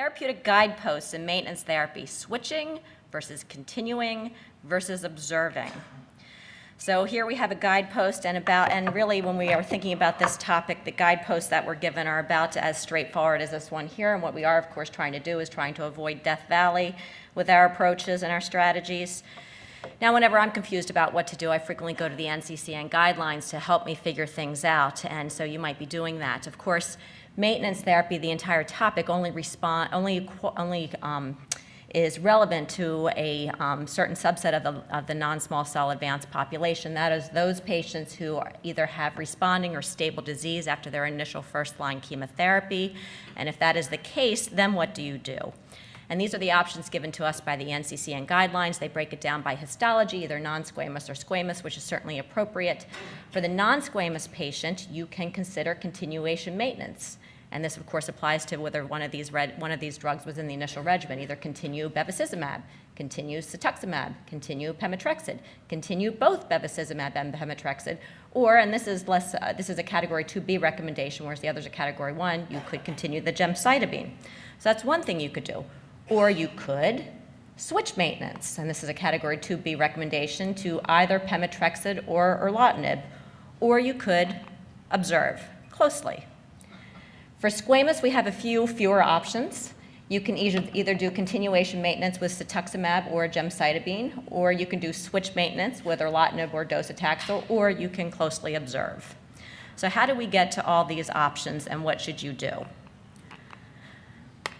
therapeutic guideposts in maintenance therapy, switching versus continuing versus observing. So here we have a guidepost and really when we are thinking about this topic, the guideposts that we're given are about as straightforward as this one here. And what we are, of course, trying to do is trying to avoid Death Valley with our approaches and our strategies. Now, whenever I'm confused about what to do, I frequently go to the NCCN guidelines to help me figure things out, and so you might be doing that. Of course, maintenance therapy, the entire topic, only is relevant to a certain subset of the non-small cell advanced population. That is those patients who either have responding or stable disease after their initial first-line chemotherapy, and if that is the case, then what do you do? And these are the options given to us by the NCCN guidelines. They break it down by histology, either non-squamous or squamous, which is certainly appropriate. For the non-squamous patient, you can consider continuation maintenance. And this, of course, applies to whether one of these drugs was in the initial regimen, either continue bevacizumab, continue cetuximab, continue pemetrexed, continue both bevacizumab and pemetrexed, or, and this is a category 2B recommendation, whereas the others are category 1, you could continue the gemcitabine. So that's one thing you could do. Or you could switch maintenance, and this is a category 2B recommendation to either pemetrexed or erlotinib, or you could observe closely. For squamous, we have a few fewer options. You can either do continuation maintenance with cetuximab or gemcitabine, or you can do switch maintenance with erlotinib or docetaxel, or you can closely observe. So how do we get to all these options, and what should you do?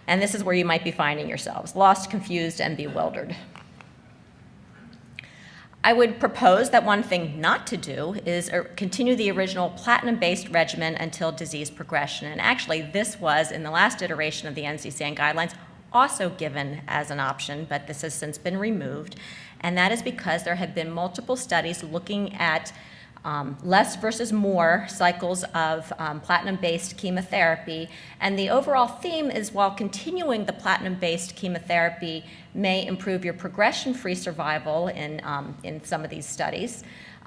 And this is where you might be finding yourselves, lost, confused, and bewildered. I would propose that one thing not to do is continue the original platinum-based regimen until disease progression. And actually, this was, in the last iteration of the NCCN guidelines, also given as an option, but this has since been removed. And that is because there have been multiple studies looking at less versus more cycles of platinum-based chemotherapy. And the overall theme is while continuing the platinum-based chemotherapy may improve your progression-free survival in some of these studies,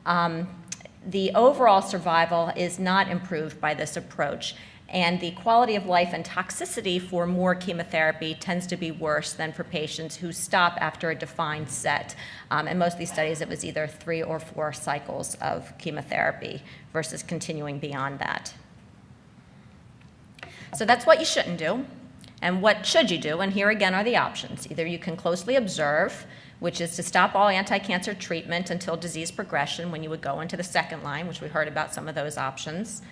the overall survival is not improved by this approach. And the quality of life and toxicity for more chemotherapy tends to be worse than for patients who stop after a defined set. In most of these studies, it was either 3 or 4 cycles of chemotherapy versus continuing beyond that. So that's what you shouldn't do. And what should you do? And here again are the options. Either you can closely observe, which is to stop all anti-cancer treatment until disease progression when you would go into the second line, which we heard about some of those options.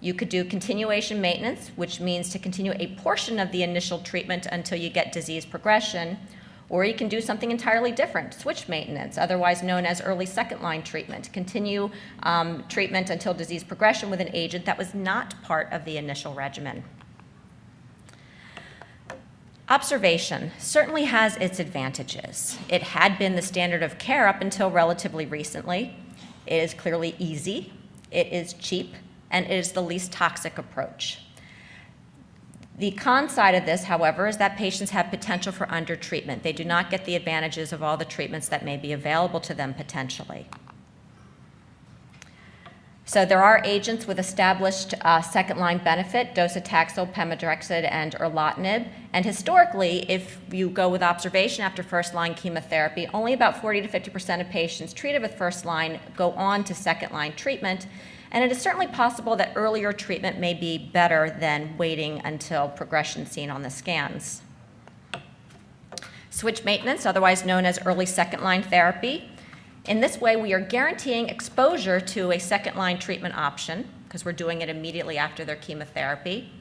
You could do continuation maintenance, which means to continue a portion of the initial treatment until you get disease progression, or you can do something entirely different, switch maintenance, otherwise known as early second-line treatment. Continue treatment until disease progression with an agent that was not part of the initial regimen. Observation certainly has its advantages. It had been the standard of care up until relatively recently. It is clearly easy, it is cheap, and it is the least toxic approach. The con side of this, however, is that patients have potential for undertreatment. They do not get the advantages of all the treatments that may be available to them potentially. So there are agents with established second-line benefit, docetaxel, pemetrexed, and erlotinib. And historically, if you go with observation after first-line chemotherapy, only about 40 to 50% of patients treated with first-line go on to second-line treatment. And it is certainly possible that earlier treatment may be better than waiting until progression seen on the scans. Switch maintenance, otherwise known as early second-line therapy. In this way, we are guaranteeing exposure to a second-line treatment option because we're doing it immediately after their chemotherapy.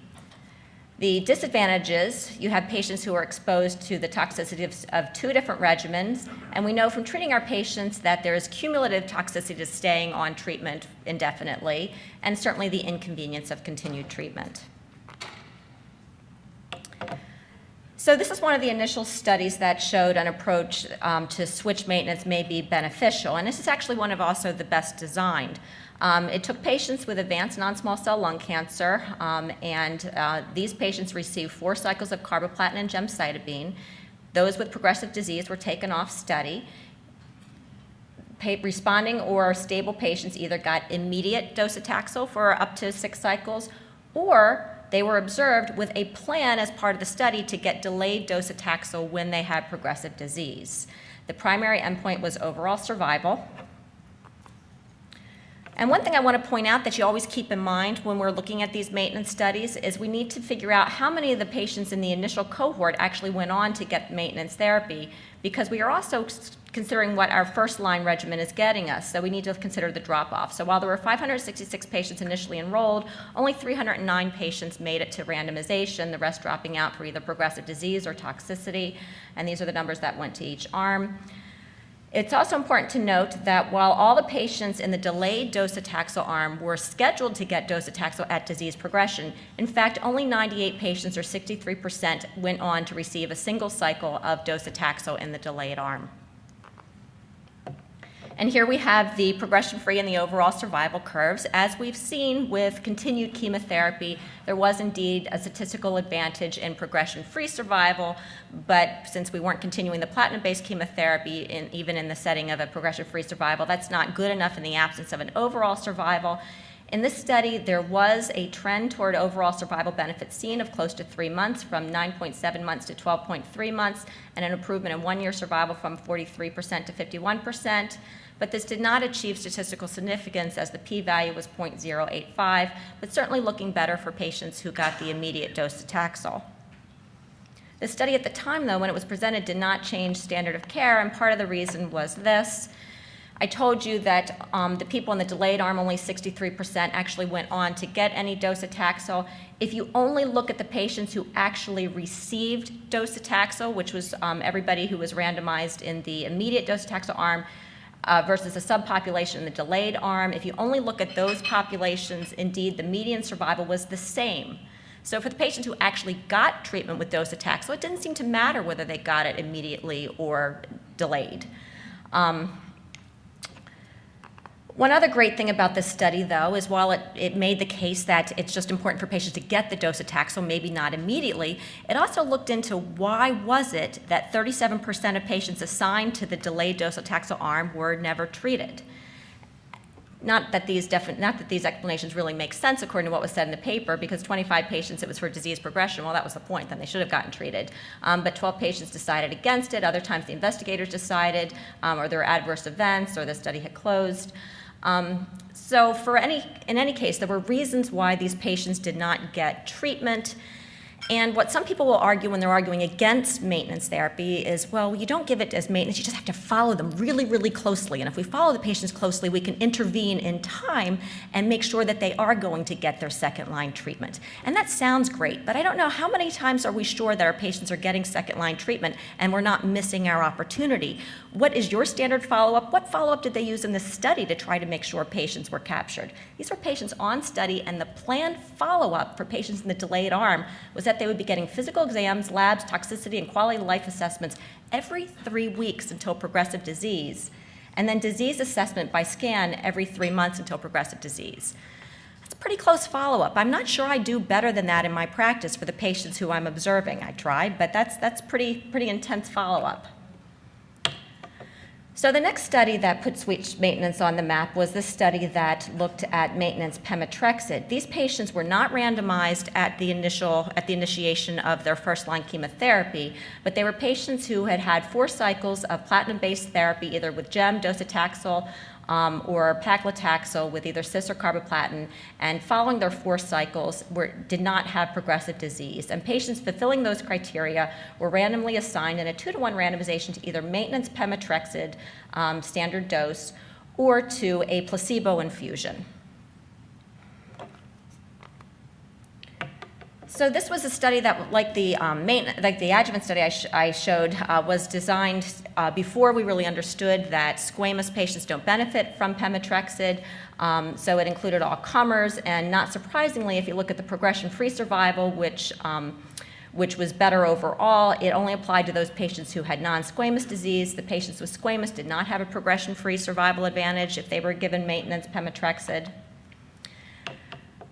The disadvantages, you have patients who are exposed to the toxicity of 2 different regimens, and we know from treating our patients that there is cumulative toxicity to staying on treatment indefinitely, and certainly the inconvenience of continued treatment. So this is one of the initial studies that showed an approach to switch maintenance may be beneficial, and this is actually one of also the best designed. It took patients with advanced non-small cell lung cancer, and these patients received 4 cycles of carboplatin and gemcitabine. Those with progressive disease were taken off study. Responding or stable patients either got immediate docetaxel for up to 6 cycles or they were observed with a plan as part of the study to get delayed docetaxel when they had progressive disease. The primary endpoint was overall survival. And one thing I want to point out that you always keep in mind when we're looking at these maintenance studies is we need to figure out how many of the patients in the initial cohort actually went on to get maintenance therapy, because we are also considering what our first-line regimen is getting us, so we need to consider the drop-off. So while there were 566 patients initially enrolled, only 309 patients made it to randomization, the rest dropping out for either progressive disease or toxicity, and these are the numbers that went to each arm. It's also important to note that while all the patients in the delayed docetaxel arm were scheduled to get docetaxel at disease progression, in fact, only 98 patients, or 63%, went on to receive a single cycle of docetaxel in the delayed arm. And here we have the progression-free and the overall survival curves. As we've seen with continued chemotherapy, there was indeed a statistical advantage in progression-free survival, but since we weren't continuing the platinum-based chemotherapy, even in the setting of a progression-free survival, that's not good enough in the absence of an overall survival. In this study, there was a trend toward overall survival benefit seen of close to 3 months, from 9.7 months to 12.3 months, and an improvement in 1-year survival from 43% to 51%. But this did not achieve statistical significance, as the p-value was 0.085, but certainly looking better for patients who got the immediate docetaxel. The study at the time, though, when it was presented, did not change standard of care, and part of the reason was this. I told you that the people in the delayed arm, only 63% actually went on to get any docetaxel. If you only look at the patients who actually received docetaxel, which was everybody who was randomized in the immediate docetaxel arm, versus a subpopulation in the delayed arm, if you only look at those populations, indeed, the median survival was the same. So for the patients who actually got treatment with docetaxel, it didn't seem to matter whether they got it immediately or delayed. One other great thing about this study, though, is while it made the case that it's just important for patients to get the docetaxel, maybe not immediately, it also looked into why was it that 37% of patients assigned to the delayed docetaxel arm were never treated. Not that these explanations really make sense according to what was said in the paper, because 25 patients, it was for disease progression. Well, that was the point, then they should have gotten treated. But 12 patients decided against it. Other times the investigators decided, or there were adverse events, or the study had closed. So in any case, there were reasons why these patients did not get treatment. And what some people will argue when they're arguing against maintenance therapy is, well, you don't give it as maintenance, you just have to follow them really, really closely. And if we follow the patients closely, we can intervene in time and make sure that they are going to get their second-line treatment. And that sounds great, but I don't know how many times are we sure that our patients are getting second-line treatment and we're not missing our opportunity. What is your standard follow-up? What follow-up did they use in this study to try to make sure patients were captured? These were patients on study, and the planned follow-up for patients in the delayed arm was that they would be getting physical exams, labs, toxicity, and quality of life assessments every 3 weeks until progressive disease, and then disease assessment by scan every 3 months until progressive disease. That's a pretty close follow-up. I'm not sure I do better than that in my practice for the patients who I'm observing. I tried, but that's pretty intense follow-up. So the next study that put switch maintenance on the map was this study that looked at maintenance pemetrexed. These patients were not randomized at the initiation of their first-line chemotherapy, but they were patients who had had 4 cycles of platinum-based therapy, either with gem, docetaxel, or paclitaxel with either cis or carboplatin, and following their 4 cycles did not have progressive disease. And patients fulfilling those criteria were randomly assigned in a 2-to-1 randomization to either maintenance pemetrexed standard dose or to a placebo infusion. So this was a study that, like the adjuvant study I showed, was designed before we really understood that squamous patients don't benefit from pemetrexed. So it included all comers, and not surprisingly, if you look at the progression-free survival, which was better overall, it only applied to those patients who had non-squamous disease. The patients with squamous did not have a progression-free survival advantage if they were given maintenance pemetrexed.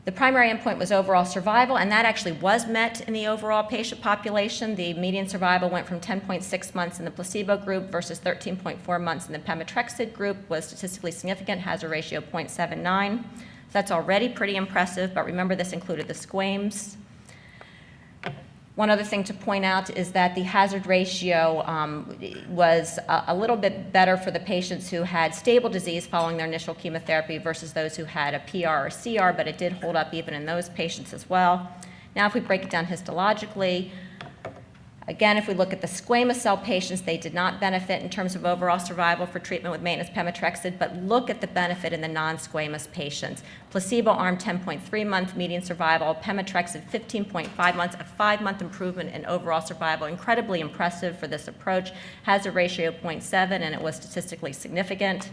The primary endpoint was overall survival, and that actually was met in the overall patient population. The median survival went from 10.6 months in the placebo group versus 13.4 months in the pemetrexed group, was statistically significant, hazard ratio 0.79. So that's already pretty impressive, but remember this included the squames. One other thing to point out is that the hazard ratio was a little bit better for the patients who had stable disease following their initial chemotherapy versus those who had a PR or CR, but it did hold up even in those patients as well. Now if we break it down histologically, again, if we look at the squamous cell patients, they did not benefit in terms of overall survival for treatment with maintenance pemetrexed, but look at the benefit in the non-squamous patients. Placebo arm 10.3-month median survival, pemetrexed 15.5 months, a 5-month improvement in overall survival, incredibly impressive for this approach. Hazard ratio 0.7, and it was statistically significant.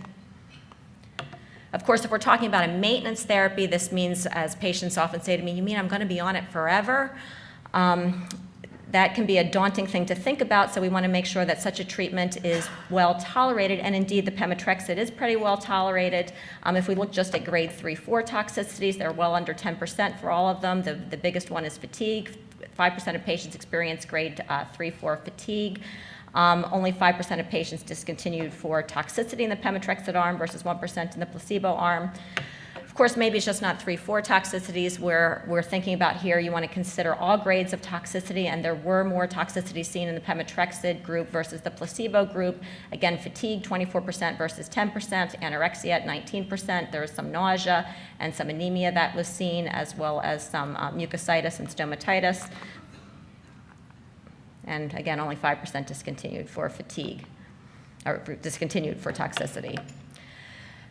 Of course, if we're talking about a maintenance therapy, this means, as patients often say to me, you mean I'm going to be on it forever? That can be a daunting thing to think about, so we want to make sure that such a treatment is well tolerated, and indeed the pemetrexed is pretty well tolerated. If we look just at grade 3-4 toxicities, they're well under 10% for all of them. The biggest one is fatigue. 5% of patients experience grade 3-4 fatigue. Only 5% of patients discontinued for toxicity in the pemetrexed arm versus 1% in the placebo arm. Of course, maybe it's just not 3-4 toxicities we're thinking about here. You want to consider all grades of toxicity, and there were more toxicity seen in the pemetrexed group versus the placebo group. Again, fatigue, 24% versus 10%, anorexia at 19%. There was some nausea and some anemia that was seen, as well as some mucositis and stomatitis. And again, only 5% discontinued for fatigue, or discontinued for toxicity.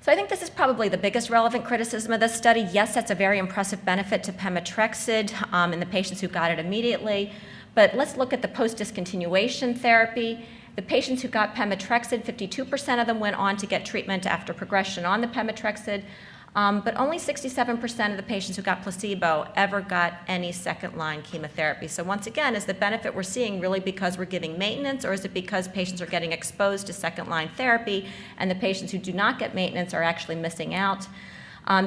So I think this is probably the biggest relevant criticism of this study. Yes, that's a very impressive benefit to pemetrexed in the patients who got it immediately, but let's look at the post-discontinuation therapy. The patients who got pemetrexed, 52% of them went on to get treatment after progression on the pemetrexed, but only 67% of the patients who got placebo ever got any second-line chemotherapy. So once again, is the benefit we're seeing really because we're giving maintenance, or is it because patients are getting exposed to second-line therapy, and the patients who do not get maintenance are actually missing out?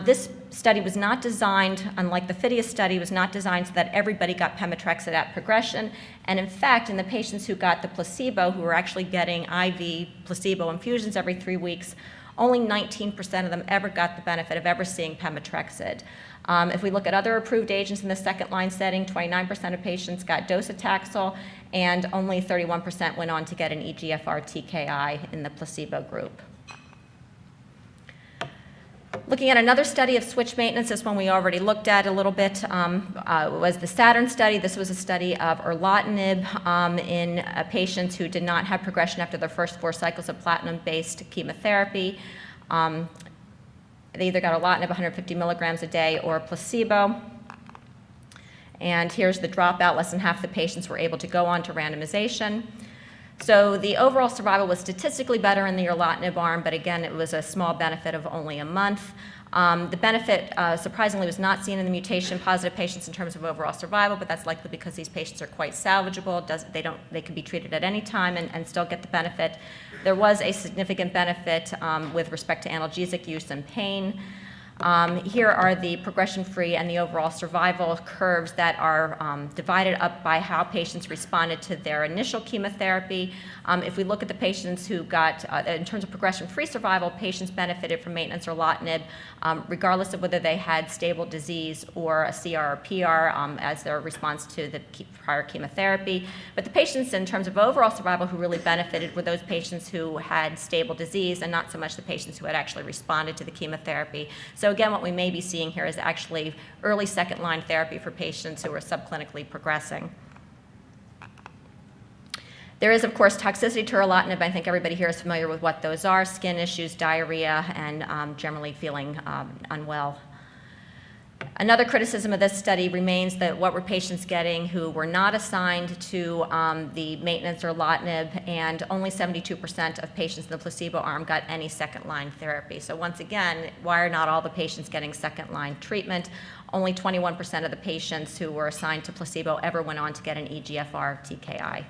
This study was not designed, unlike the Phidias study, was not designed so that everybody got pemetrexed at progression. And in fact, in the patients who got the placebo, who were actually getting IV placebo infusions every 3 weeks, only 19% of them ever got the benefit of ever seeing pemetrexed. If we look at other approved agents in the second-line setting, 29% of patients got Docetaxel, and only 31% went on to get an EGFR TKI in the placebo group. Looking at another study of switch maintenance, this one we already looked at a little bit, was the Saturn study. This was a study of erlotinib in patients who did not have progression after their first 4 cycles of platinum-based chemotherapy. They either got erlotinib 150 milligrams a day or a placebo. And here's the dropout. Less than half the patients were able to go on to randomization. So the overall survival was statistically better in the erlotinib arm, but again, it was a small benefit of only a month. The benefit, surprisingly, was not seen in the mutation-positive patients in terms of overall survival, but that's likely because these patients are quite salvageable. They can be treated at any time and still get the benefit. There was a significant benefit with respect to analgesic use and pain. Here are the progression-free and the overall survival curves that are divided up by how patients responded to their initial chemotherapy. If we look at the patients who got, in terms of progression-free survival, patients benefited from maintenance erlotinib, regardless of whether they had stable disease or a CR or PR as their response to the prior chemotherapy. But the patients, in terms of overall survival, who really benefited were those patients who had stable disease, and not so much the patients who had actually responded to the chemotherapy. So again, what we may be seeing here is actually early second-line therapy for patients who are subclinically progressing. There is, of course, toxicity to erlotinib. I think everybody here is familiar with what those are: skin issues, diarrhea, and generally feeling unwell. Another criticism of this study remains that what were patients getting who were not assigned to the maintenance erlotinib, and only 72% of patients in the placebo arm got any second-line therapy. So once again, why are not all the patients getting second-line treatment? Only 21% of the patients who were assigned to placebo ever went on to get an EGFR TKI.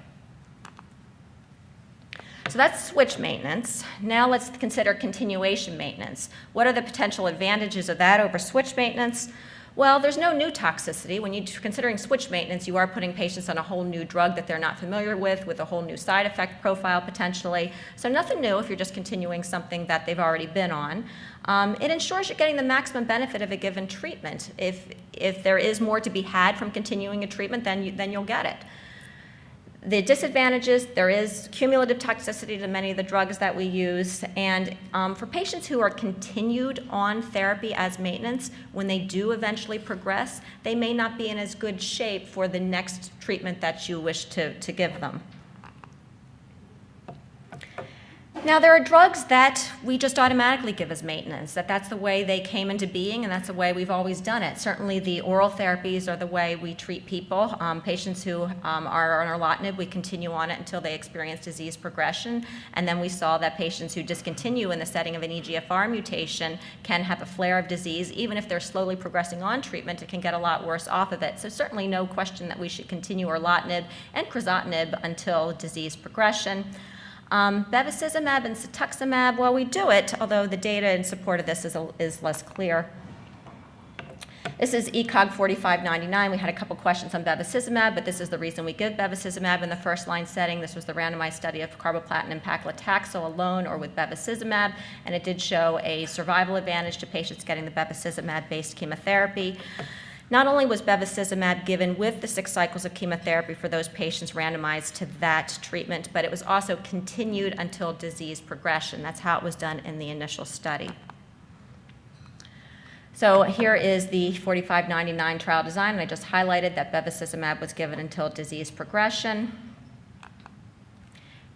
So that's switch maintenance. Now let's consider continuation maintenance. What are the potential advantages of that over switch maintenance? Well, there's no new toxicity. When you're considering switch maintenance, you are putting patients on a whole new drug that they're not familiar with a whole new side effect profile potentially. So nothing new if you're just continuing something that they've already been on. It ensures you're getting the maximum benefit of a given treatment. If there is more to be had from continuing a treatment, then you'll get it. The disadvantages, there is cumulative toxicity to many of the drugs that we use, and for patients who are continued on therapy as maintenance, when they do eventually progress, they may not be in as good shape for the next treatment that you wish to give them. Now, there are drugs that we just automatically give as maintenance, that's the way they came into being, and that's the way we've always done it. Certainly, the oral therapies are the way we treat people. Patients who are on erlotinib, we continue on it until they experience disease progression, and then we saw that patients who discontinue in the setting of an EGFR mutation can have a flare of disease. Even if they're slowly progressing on treatment, it can get a lot worse off of it. So certainly no question that we should continue erlotinib and crizotinib until disease progression. Bevacizumab and cetuximab, well, we do it, although the data in support of this is less clear. This is ECOG 4599. We had a couple questions on bevacizumab, but this is the reason we give bevacizumab in the first-line setting. This was the randomized study of carboplatin and paclitaxel alone or with bevacizumab, and it did show a survival advantage to patients getting the bevacizumab-based chemotherapy. Not only was bevacizumab given with the 6 cycles of chemotherapy for those patients randomized to that treatment, but it was also continued until disease progression. That's how it was done in the initial study. So here is the 4599 trial design, and I just highlighted that bevacizumab was given until disease progression.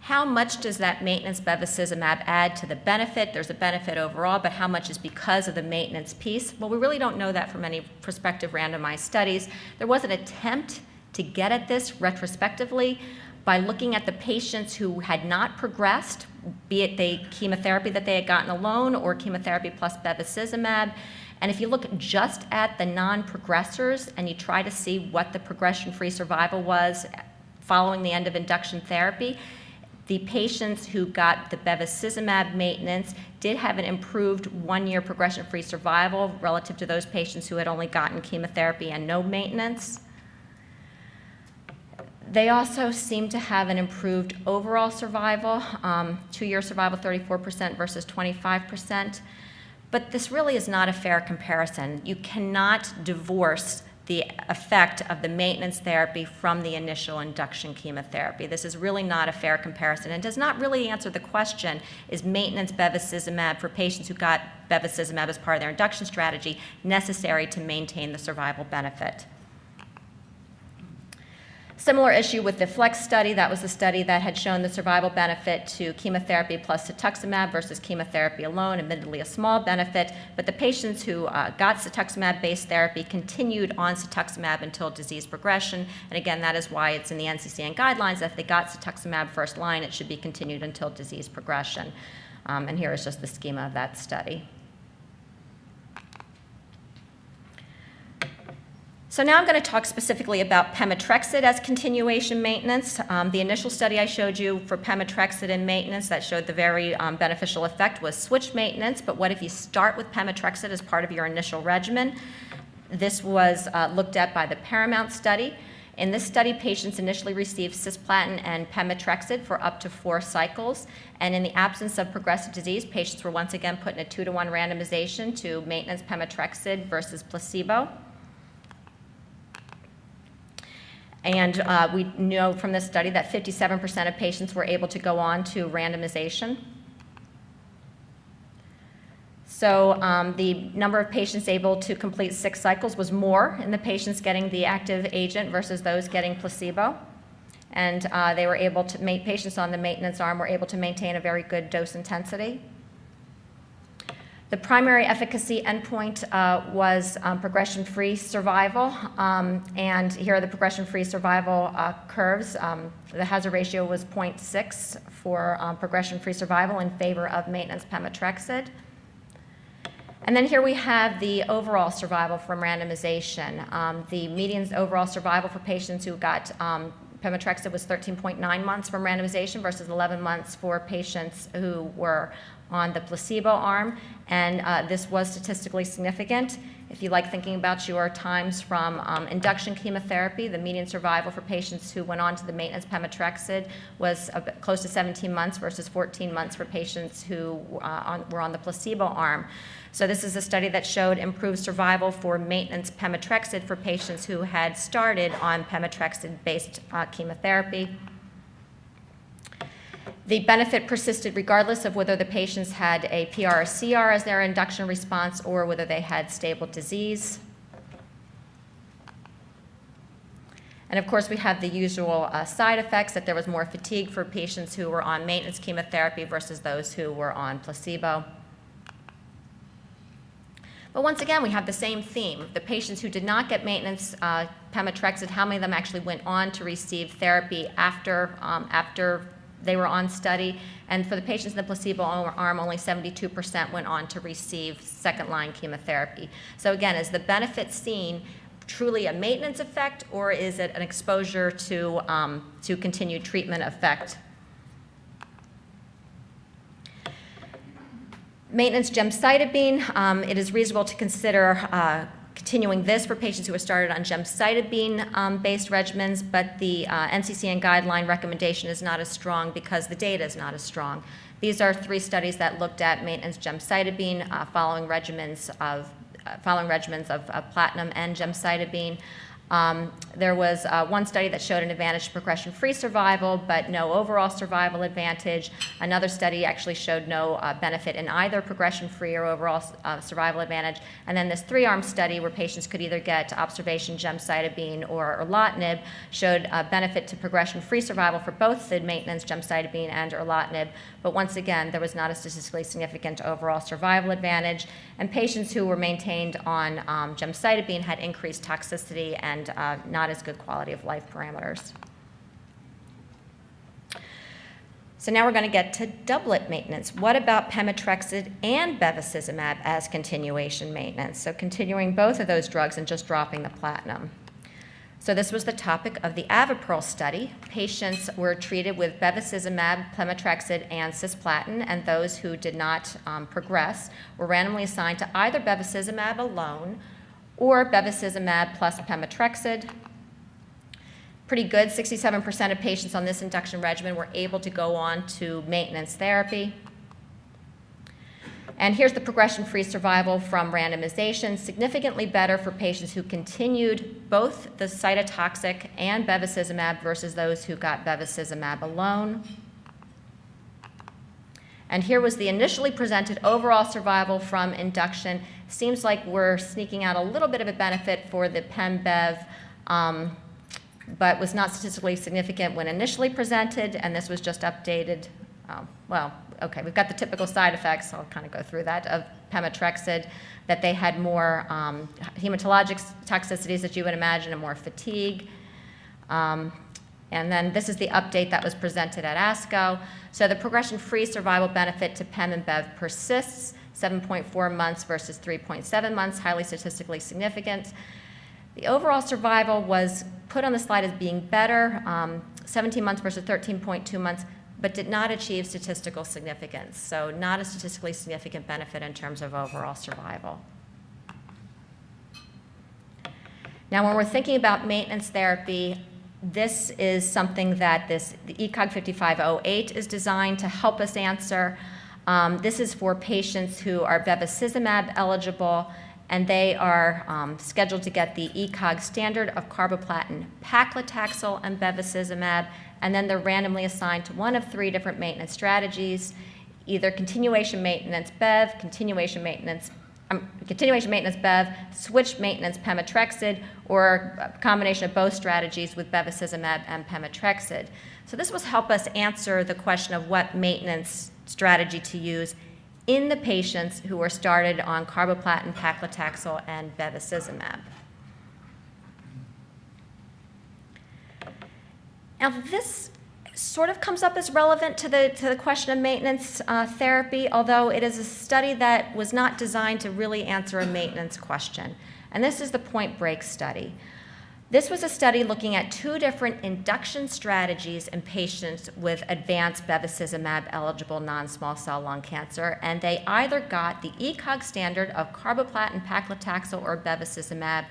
How much does that maintenance bevacizumab add to the benefit? There's a benefit overall, but how much is because of the maintenance piece? Well, we really don't know that from any prospective randomized studies. There was an attempt to get at this retrospectively by looking at the patients who had not progressed, be it the chemotherapy that they had gotten alone or chemotherapy plus bevacizumab. And if you look just at the non-progressors and you try to see what the progression-free survival was following the end of induction therapy, the patients who got the bevacizumab maintenance did have an improved 1-year progression-free survival relative to those patients who had only gotten chemotherapy and no maintenance. They also seem to have an improved overall survival, 2-year survival 34% versus 25%. But this really is not a fair comparison. You cannot divorce the effect of the maintenance therapy from the initial induction chemotherapy. This is really not a fair comparison and does not really answer the question, is maintenance bevacizumab for patients who got bevacizumab as part of their induction strategy necessary to maintain the survival benefit? Similar issue with the FLEX study. That was the study that had shown the survival benefit to chemotherapy plus cetuximab versus chemotherapy alone, admittedly a small benefit, but the patients who got cetuximab-based therapy continued on cetuximab until disease progression, and again, that is why it's in the NCCN guidelines that if they got cetuximab first line, it should be continued until disease progression. And here is just the schema of that study. So now I'm going to talk specifically about pemetrexed as continuation maintenance. The initial study I showed you for pemetrexed in maintenance that showed the very beneficial effect was switch maintenance, but what if you start with pemetrexed as part of your initial regimen? This was looked at by the Paramount study. In this study, patients initially received cisplatin and pemetrexed for up to 4 cycles, and in the absence of progressive disease, patients were once again put in a 2-to-1 randomization to maintenance pemetrexed versus placebo. And we know from this study that 57% of patients were able to go on to randomization. So the number of patients able to complete 6 cycles was more in the patients getting the active agent versus those getting placebo. And they were able to make patients on the maintenance arm were able to maintain a very good dose intensity. The primary efficacy endpoint was progression-free survival, and here are the progression-free survival curves. The hazard ratio was 0.6 for progression-free survival in favor of maintenance pemetrexed. And then here we have the overall survival from randomization. The median overall survival for patients who got pemetrexed was 13.9 months from randomization versus 11 months for patients who were on the placebo arm, and this was statistically significant. If you like thinking about your times from induction chemotherapy, the median survival for patients who went on to the maintenance pemetrexed was close to 17 months versus 14 months for patients who were on the placebo arm. So this is a study that showed improved survival for maintenance pemetrexed for patients who had started on pemetrexed-based chemotherapy. The benefit persisted regardless of whether the patients had a PR or CR as their induction response or whether they had stable disease. And of course, we have the usual side effects, that there was more fatigue for patients who were on maintenance chemotherapy versus those who were on placebo. But once again, we have the same theme. The patients who did not get maintenance pemetrexed, how many of them actually went on to receive therapy after they were on study? And for the patients in the placebo arm, only 72% went on to receive second-line chemotherapy. So again, is the benefit seen truly a maintenance effect, or is it an exposure to continued treatment effect? Maintenance gemcitabine, it is reasonable to consider continuing this for patients who are started on gemcitabine-based regimens, but the NCCN guideline recommendation is not as strong because the data is not as strong. These are 3 studies that looked at maintenance gemcitabine following regimens of platinum and gemcitabine. There was one study that showed an advantage to progression-free survival, but no overall survival advantage. Another study actually showed no benefit in either progression-free or overall survival advantage. And then this 3-arm study where patients could either get observation gemcitabine or erlotinib showed a benefit to progression-free survival for both the maintenance gemcitabine and erlotinib. But once again, there was not a statistically significant overall survival advantage. And patients who were maintained on gemcitabine had increased toxicity and not as good quality of life parameters. So now we're going to get to doublet maintenance. What about pemetrexed and bevacizumab as continuation maintenance? So continuing both of those drugs and just dropping the platinum. So this was the topic of the AVAPERL study. Patients were treated with bevacizumab, pemetrexed, and cisplatin, and those who did not progress were randomly assigned to either bevacizumab alone or bevacizumab plus pemetrexed. Pretty good, 67% of patients on this induction regimen were able to go on to maintenance therapy. And here's the progression-free survival from randomization, significantly better for patients who continued both the cytotoxic and bevacizumab versus those who got bevacizumab alone. And here was the initially presented overall survival from induction. Seems like we're sneaking out a little bit of a benefit for the Pem-Bev, but was not statistically significant when initially presented, and this was just updated. Okay, we've got the typical side effects, I'll kind of go through that, of pemetrexed, that they had more hematologic toxicities that you would imagine and more fatigue. And then this is the update that was presented at ASCO. So the progression-free survival benefit to Pem and Bev persists, 7.4 months versus 3.7 months, highly statistically significant. The overall survival was put on the slide as being better, 17 months versus 13.2 months, but did not achieve statistical significance. So not a statistically significant benefit in terms of overall survival. Now, when we're thinking about maintenance therapy, this is something that the ECOG 5508 is designed to help us answer. This is for patients who are bevacizumab eligible, and they are scheduled to get the ECOG standard of carboplatin, paclitaxel, and bevacizumab, and then they're randomly assigned to one of 3 different maintenance strategies, either continuation maintenance Bev, continuation maintenance Bev, switch maintenance pemetrexed, or a combination of both strategies with bevacizumab and pemetrexed. So this will help us answer the question of what maintenance strategy to use in the patients who were started on carboplatin, paclitaxel, and bevacizumab. Now this sort of comes up as relevant to the question of maintenance therapy, although it is a study that was not designed to really answer a maintenance question. And this is the Point Break study. This was a study looking at 2 different induction strategies in patients with advanced bevacizumab-eligible non-small cell lung cancer, and they either got the ECOG standard of carboplatin, paclitaxel, or bevacizumab,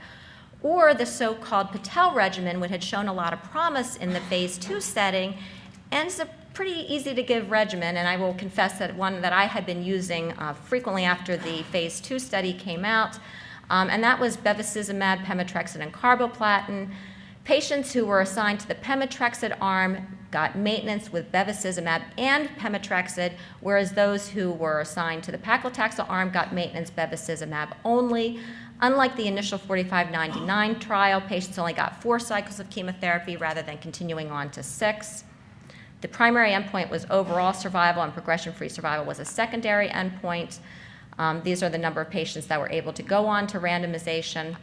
or the so-called Patel regimen, which had shown a lot of promise in the phase 2 setting, and is a pretty easy to give regimen, and I will confess that one that I had been using frequently after the phase 2 study came out. And that was bevacizumab, pemetrexed, and carboplatin. Patients who were assigned to the pemetrexed arm got maintenance with bevacizumab and pemetrexed, whereas those who were assigned to the paclitaxel arm got maintenance bevacizumab only. Unlike the initial 4599 trial, patients only got 4 cycles of chemotherapy rather than continuing on to 6. The primary endpoint was overall survival, and progression-free survival was a secondary endpoint. These are the number of patients that were able to go on to randomization.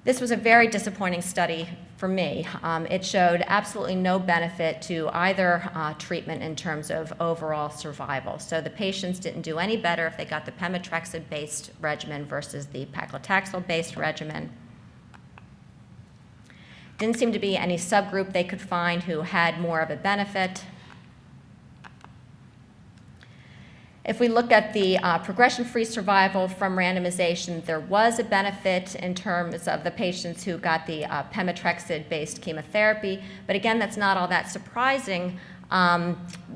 This was a very disappointing study for me. It showed absolutely no benefit to either treatment in terms of overall survival. So the patients didn't do any better if they got the pemetrexed-based regimen versus the paclitaxel-based regimen. Didn't seem to be any subgroup they could find who had more of a benefit. If we look at the progression-free survival from randomization, there was a benefit in terms of the patients who got the pemetrexed-based chemotherapy, but again, that's not all that surprising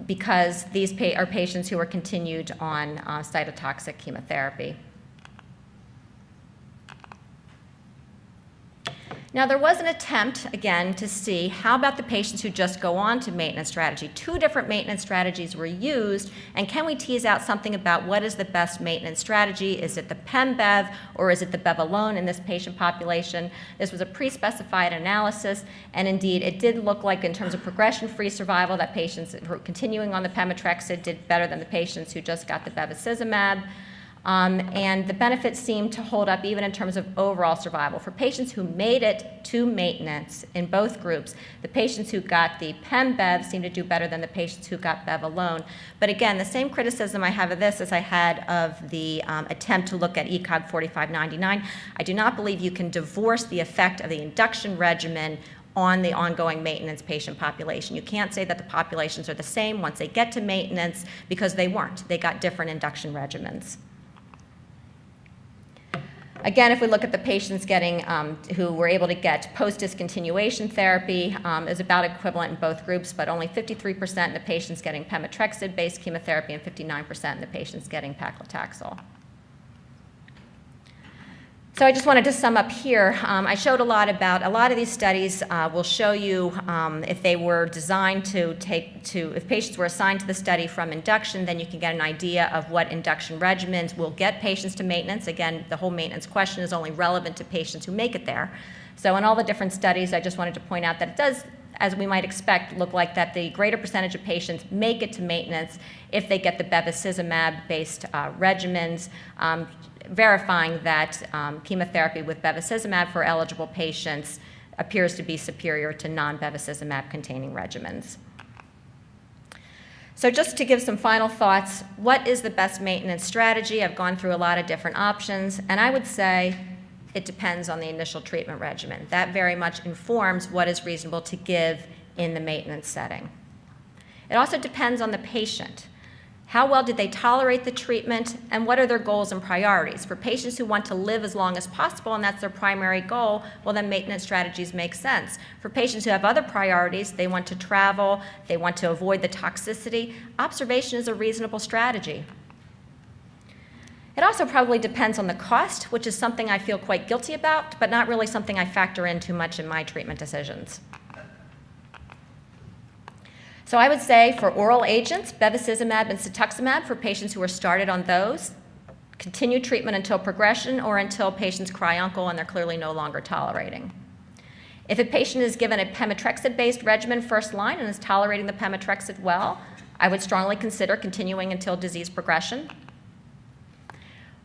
because these are patients who were continued on cytotoxic chemotherapy. Now, there was an attempt, again, to see how about the patients who just go on to maintenance strategy. 2 different maintenance strategies were used, and can we tease out something about what is the best maintenance strategy? Is it the PEM-BEV, or is it the BEV alone in this patient population? This was a pre-specified analysis, and indeed, it did look like in terms of progression-free survival that patients who were continuing on the pemetrexed did better than the patients who just got the bevacizumab. And the benefits seem to hold up even in terms of overall survival. For patients who made it to maintenance in both groups, the patients who got the PEM-BEV seemed to do better than the patients who got BEV alone. But again, the same criticism I have of this as I had of the attempt to look at ECOG 4599. I do not believe you can divorce the effect of the induction regimen on the ongoing maintenance patient population. You can't say that the populations are the same once they get to maintenance because they weren't. They got different induction regimens. Again, if we look at the patients getting, who were able to get post-discontinuation therapy, is about equivalent in both groups, but only 53% of the patients getting pemetrexed-based chemotherapy and 59% of the patients getting paclitaxel. So I just wanted to sum up here. I showed a lot of these studies will show you if they were designed if patients were assigned to the study from induction, then you can get an idea of what induction regimens will get patients to maintenance. Again, the whole maintenance question is only relevant to patients who make it there. So in all the different studies, I just wanted to point out that it does, as we might expect, look like that the greater percentage of patients make it to maintenance if they get the bevacizumab-based regimens, verifying that chemotherapy with bevacizumab for eligible patients appears to be superior to non-bevacizumab containing regimens. So just to give some final thoughts, what is the best maintenance strategy? I've gone through a lot of different options, and I would say it depends on the initial treatment regimen. That very much informs what is reasonable to give in the maintenance setting. It also depends on the patient. How well did they tolerate the treatment, and what are their goals and priorities? For patients who want to live as long as possible and that's their primary goal, well, then maintenance strategies make sense. For patients who have other priorities, they want to travel, they want to avoid the toxicity, observation is a reasonable strategy. It also probably depends on the cost, which is something I feel quite guilty about, but not really something I factor in too much in my treatment decisions. So I would say for oral agents, bevacizumab and cetuximab for patients who are started on those, continue treatment until progression or until patients cry uncle and they're clearly no longer tolerating. If a patient is given a pemetrexed-based regimen first line and is tolerating the pemetrexed well, I would strongly consider continuing until disease progression.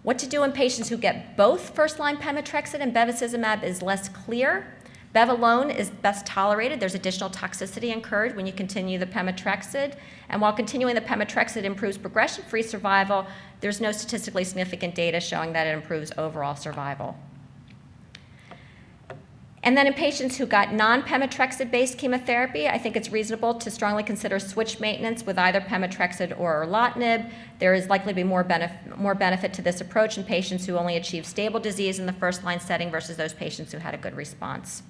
What to do in patients who get both first-line pemetrexed and bevacizumab is less clear. Bev alone is best tolerated. There's additional toxicity incurred when you continue the pemetrexed. And while continuing the pemetrexed improves progression-free survival, there's no statistically significant data showing that it improves overall survival. And then in patients who got non-pemetrexed-based chemotherapy, I think it's reasonable to strongly consider switch maintenance with either pemetrexed or erlotinib. There is likely to be more benefit to this approach in patients who only achieve stable disease in the first-line setting versus those patients who had a good response.